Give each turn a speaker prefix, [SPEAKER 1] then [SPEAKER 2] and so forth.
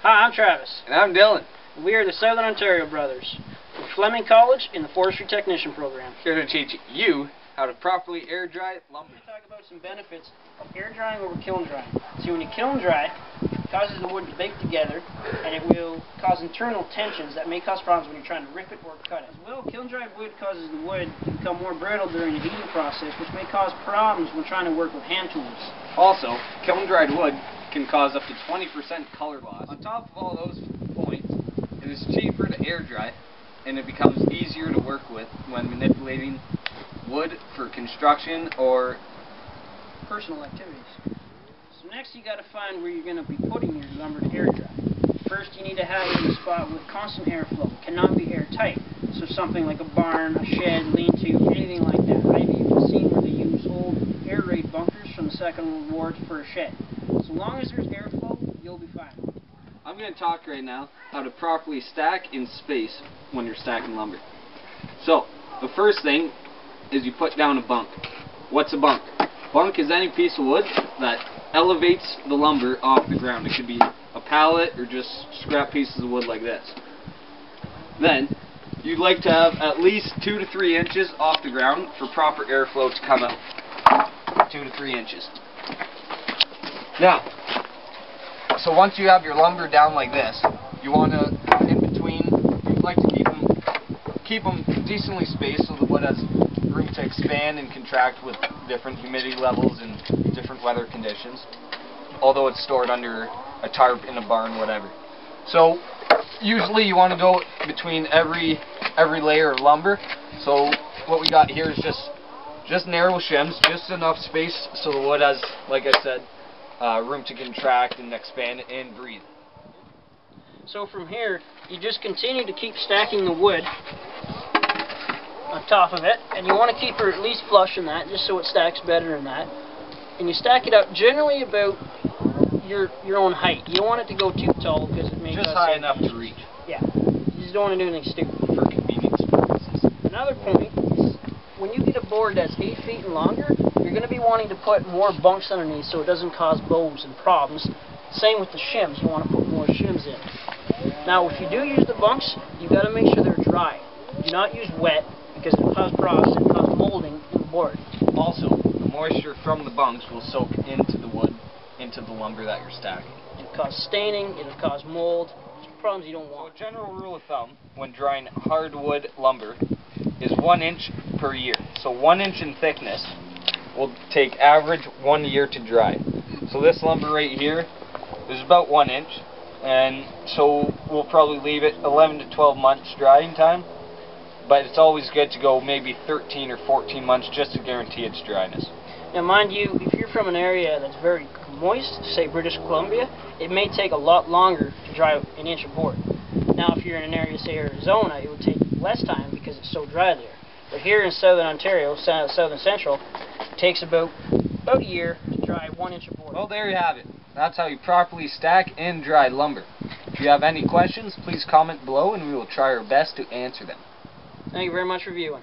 [SPEAKER 1] Hi, I'm Travis.
[SPEAKER 2] And I'm Dylan.
[SPEAKER 1] We are the Southern Ontario Brothers from Fleming College in the Forestry Technician program.
[SPEAKER 2] Here to teach you how to properly air dry lumber.
[SPEAKER 1] We're going to talk about some benefits of air drying over kiln drying. See, when you kiln dry, it causes the wood to bake together, and it will cause internal tensions that may cause problems when you're trying to rip it or cut it. As well, kiln dried wood causes the wood to become more brittle during the heating process, which may cause problems when trying to work with hand tools.
[SPEAKER 2] Also, kiln dried wood can cause up to 20% color loss. On top of all those points, it is cheaper to air dry, and it becomes easier to work with when manipulating wood for construction or
[SPEAKER 1] personal activities. So next you got to find where you're going to be putting your lumber to air dry. First you need to have it in a spot with constant airflow. It cannot be airtight. So something like a barn, a shed, lean-to, anything like that. I've even seen where they use old air raid bunkers from the Second World War for a shed. So long as there's airflow, you'll be fine.
[SPEAKER 2] I'm going to talk right now how to properly stack in space when you're stacking lumber. So, the first thing is you put down a bunk. What's a bunk? Bunk is any piece of wood that elevates the lumber off the ground. It could be a pallet or just scrap pieces of wood like this. Then, you'd like to have at least 2 to 3 inches off the ground for proper airflow to come out. 2 to 3 inches. Now, so once you have your lumber down like this, you want to, in between, you'd like to keep them decently spaced so the wood has room to expand and contract with different humidity levels and different weather conditions, although it's stored under a tarp in a barn, whatever. So usually you want to go between every layer of lumber. So what we got here is just narrow shims, just enough space so the wood has, like I said, room to contract and expand and breathe.
[SPEAKER 1] So from here, you just continue to keep stacking the wood on top of it, and you want to keep her at least flush in that, just so it stacks better in that. And you stack it up generally about your own height. You don't want it to go too tall because it may
[SPEAKER 2] just high enough to reach.
[SPEAKER 1] Yeah, you just don't want to do anything stupid.
[SPEAKER 2] For convenience purposes.
[SPEAKER 1] Another point is when you get a board that's 8 feet and longer, you're going to be wanting to put more bunks underneath so it doesn't cause bows and problems. Same with the shims. You want to put more shims in. Now, if you do use the bunks, you got to make sure they're dry. Do not use wet because it will cause frost and cause molding in the board.
[SPEAKER 2] Also, the moisture from the bunks will soak into the wood, into the lumber that you're stacking.
[SPEAKER 1] It'll cause staining. It'll cause mold. Problems you don't want.
[SPEAKER 2] So, a general rule of thumb when drying hardwood lumber is 1 inch per year. So 1 inch in thickness will take average 1 year to dry. So this lumber right here is about 1 inch, and so we'll probably leave it 11 to 12 months drying time, but it's always good to go maybe 13 or 14 months just to guarantee its dryness.
[SPEAKER 1] Now mind you, if you're from an area that's very moist, say British Columbia, it may take a lot longer to dry an inch of board. Now if you're in an area, say Arizona, it would take less time because it's so dry there. But here in Southern Ontario, Southern Central, it takes about a year to dry 1 inch of board.
[SPEAKER 2] Well, there you have it. That's how you properly stack and dry lumber. If you have any questions, please comment below and we will try our best to answer them.
[SPEAKER 1] Thank you very much for viewing.